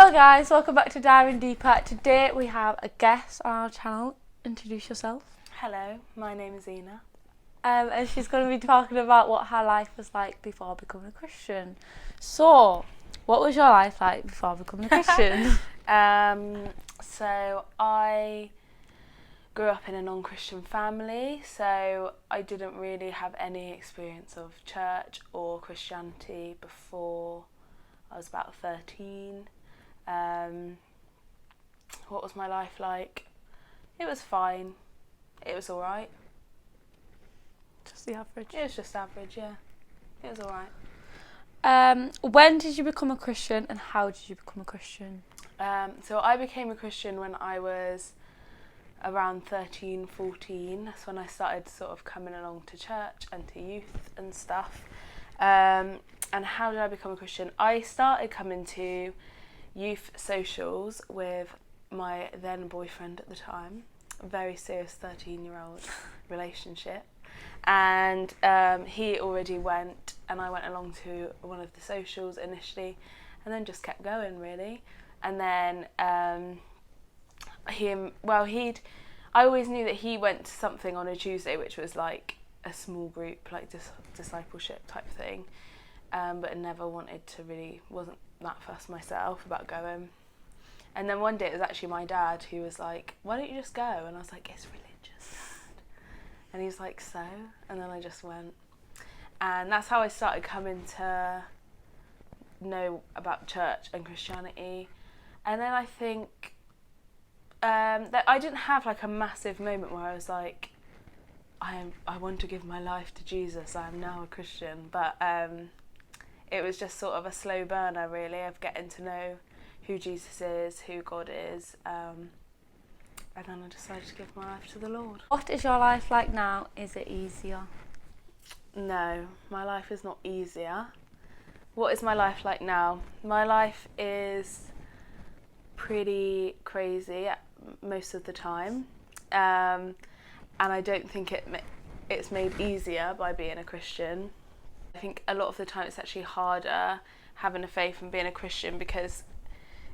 Hello guys, welcome back to Diving Deeper. Today we have a guest on our channel. Introduce yourself. Hello, my name is Ina. And she's going to be talking about what her life was like before becoming a Christian. So, what was your life like before becoming a Christian? So I grew up in a non-Christian family, so I didn't really have any experience of church or Christianity before I was about 13. What was my life like? It was fine. It was alright. Just the average. It was just average, yeah. It was alright. When did you become a Christian and how did you become a Christian? So I became a Christian when I was around 13, 14. That's when I started sort of coming along to church and to youth and stuff. And how did I become a Christian? I started coming to youth socials with my then boyfriend at the time, a very serious 13-year-old relationship. And he already went, and I went along to one of the socials initially, and then just kept going really. And then I always knew that he went to something on a Tuesday, which was like a small group, like discipleship type thing, but I never wasn't that fussed myself about going. And then one day it was actually my dad who was like, "Why don't you just go?" And I was like, "It's religious, Dad." And he's like, "So?" And then I just went. And that's how I started coming to know about church and Christianity. And then I think that I didn't have like a massive moment where I was like, I want to give my life to Jesus, I am now a Christian. But it was just sort of a slow burner really of getting to know who Jesus is, who God is. And then I decided to give my life to the Lord. What is your life like now? Is it easier? No, my life is not easier. What is my life like now? My life is pretty crazy most of the time, and I don't think it's made easier by being a Christian. I think a lot of the time it's actually harder having a faith and being a Christian, because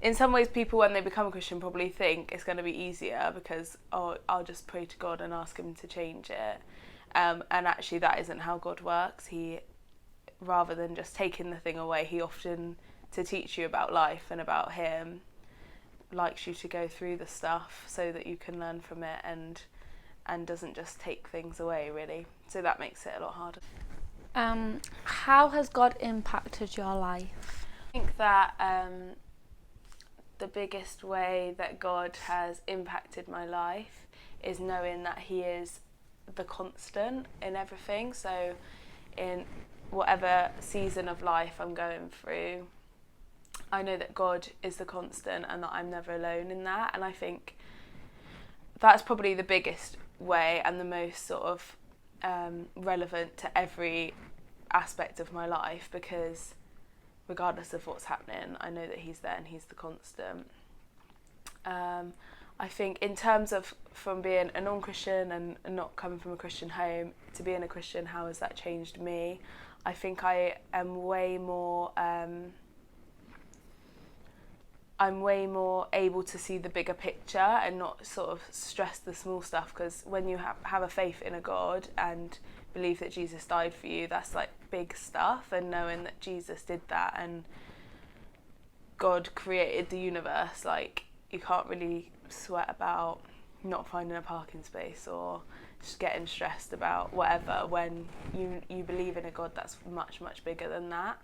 in some ways people when they become a Christian probably think it's going to be easier because I'll just pray to God and ask him to change it, and actually that isn't how God works. He, rather than just taking the thing away, he often, to teach you about life and about him, likes you to go through the stuff so that you can learn from it and doesn't just take things away really. So that makes it a lot harder. How has God impacted your life? I think that the biggest way that God has impacted my life is knowing that he is the constant in everything. So in whatever season of life I'm going through, I know that God is the constant and that I'm never alone in that. And I think that's probably the biggest way and the most sort of relevant to every aspect of my life, because regardless of what's happening, I know that he's there and he's the constant. I think in terms of from being a non-Christian and not coming from a Christian home to being a Christian, how has that changed me? I think I am way more I'm way more able to see the bigger picture and not sort of stress the small stuff, because when you have a faith in a God and believe that Jesus died for you, that's like big stuff, and knowing that Jesus did that and God created the universe, like you can't really sweat about not finding a parking space or just getting stressed about whatever when you believe in a God that's much, much bigger than that.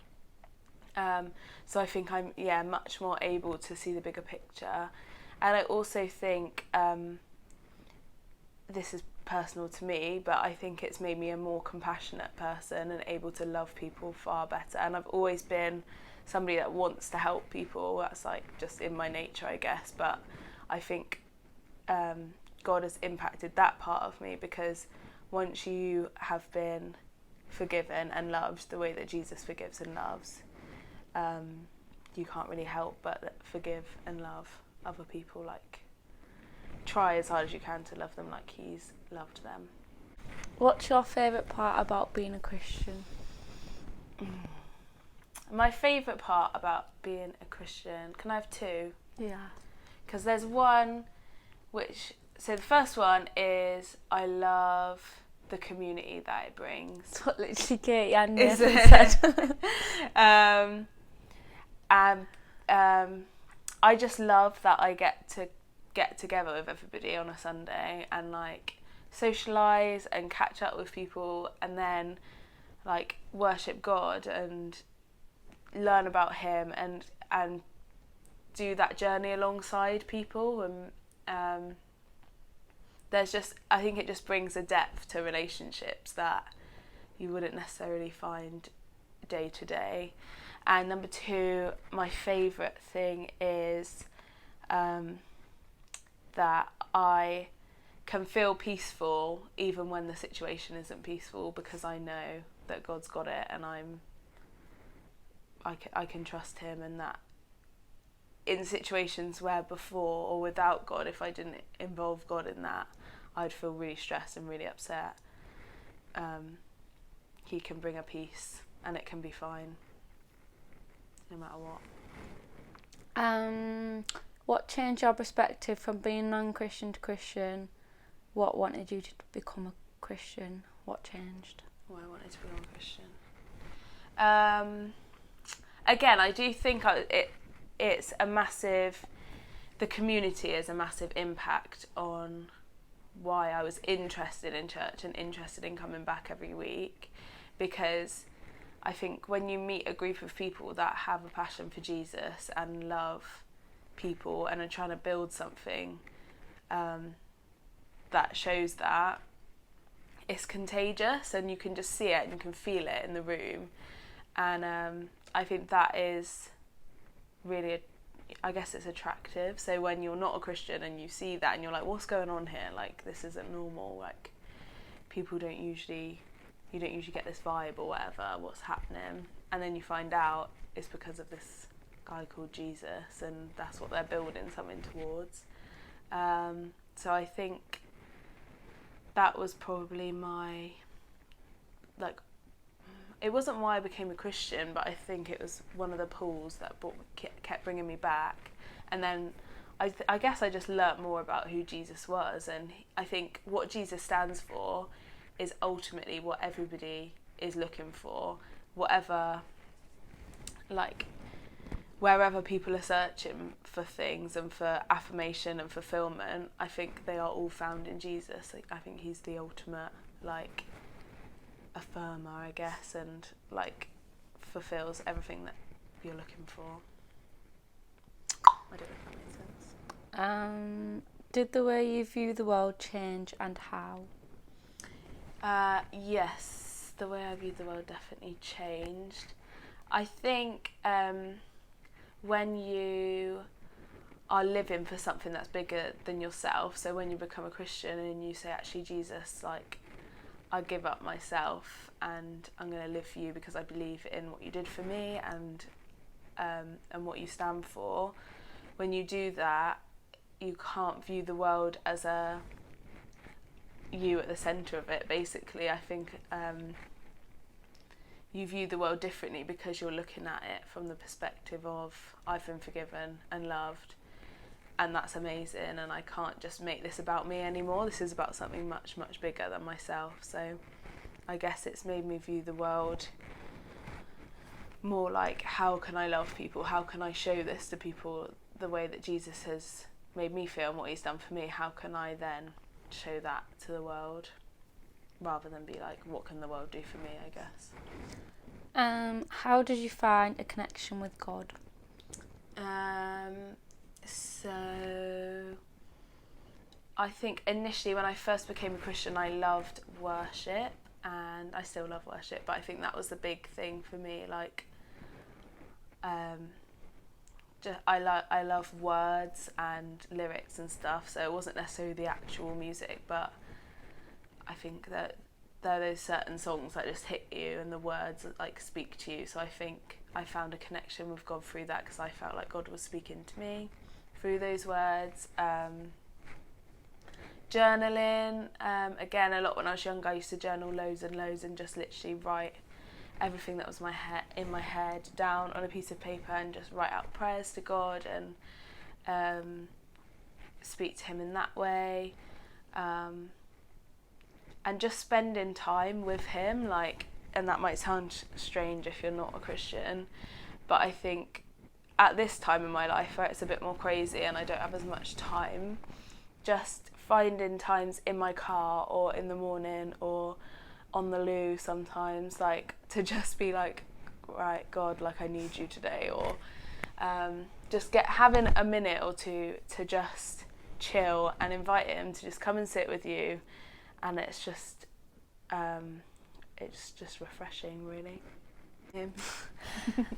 So I think I'm much more able to see the bigger picture. And I also think, this is personal to me, but I think it's made me a more compassionate person and able to love people far better. And I've always been somebody that wants to help people. That's like just in my nature, I guess. But I think God has impacted that part of me, because once you have been forgiven and loved the way that Jesus forgives and loves, you can't really help but forgive and love other people, like try as hard as you can to love them like he's loved them. What's your favourite part about being a Christian? my favourite part about being a Christian, can I have two? Yeah. Because there's one so the first one is I love the community that it brings. That's what literally Katie and Is Nathan it? said. I just love that I get to get together with everybody on a Sunday and like socialise and catch up with people and then like worship God and learn about him and do that journey alongside people. And I think it just brings a depth to relationships that you wouldn't necessarily find day to day. And number two, my favourite thing is that I can feel peaceful even when the situation isn't peaceful, because I know that God's got it and I can trust him, and that in situations where before or without God, if I didn't involve God in that, I'd feel really stressed and really upset. He can bring a peace and it can be fine no matter what. What changed your perspective from being non-Christian to Christian? What wanted you to become a Christian? What changed? Why I wanted to become a Christian. Again, I do think it's a massive. The community is a massive impact on why I was interested in church and interested in coming back every week, because I think when you meet a group of people that have a passion for Jesus and love people and are trying to build something that shows that, it's contagious and you can just see it and you can feel it in the room. And I think that is really, I guess it's attractive. So when you're not a Christian and you see that and you're like, what's going on here? Like, this isn't normal. Like, you don't usually get this vibe or whatever, what's happening. And then you find out it's because of this guy called Jesus, and that's what they're building something towards. So I think that was probably my, like, it wasn't why I became a Christian, but I think it was one of the pulls that kept bringing me back. And then I guess I just learnt more about who Jesus was, and I think what Jesus stands for is ultimately what everybody is looking for, whatever, like, wherever people are searching for things and for affirmation and fulfillment, I think they are all found in Jesus. Like, I think he's the ultimate, like, affirmer, I guess, and like fulfills everything that you're looking for. I don't know if that makes sense. Did the way you view the world change, and how? Yes, the way I view the world definitely changed. I think when you are living for something that's bigger than yourself, so when you become a Christian and you say, actually, Jesus, like, I give up myself and I'm going to live for you because I believe in what you did for me and what you stand for. When you do that, you can't view the world as you at the centre of it, basically. I think you view the world differently because you're looking at it from the perspective of, I've been forgiven and loved, and that's amazing, and I can't just make this about me anymore. This is about something much, much bigger than myself. So I guess it's made me view the world more like, how can I love people? How can I show this to people the way that Jesus has made me feel and what he's done for me? How can I then show that to the world, rather than be like, what can the world do for me, I guess. How did you find a connection with God? So I think initially when I first became a Christian, I loved worship, and I still love worship, but I think that was the big thing for me. Like, I love words and lyrics and stuff, so it wasn't necessarily the actual music, but I think that there are those certain songs that just hit you and the words like speak to you. So I think I found a connection with God through that, because I felt like God was speaking to me through those words. Journaling, again, a lot when I was younger, I used to journal loads and loads and just literally write everything that was in my head down on a piece of paper and just write out prayers to God and speak to him in that way, and just spending time with him, like, and that might sound strange if you're not a Christian, but I think at this time in my life where it's a bit more crazy and I don't have as much time, just finding times in my car or in the morning or on the loo sometimes, like, to just be like, right, God, like, I need you today, or just having a minute or two to just chill and invite him to just come and sit with you, and it's just refreshing, really. Yeah.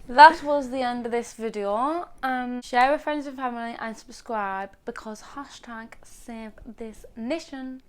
That was the end of this video. Share with friends and family and subscribe, because #SaveThisNation.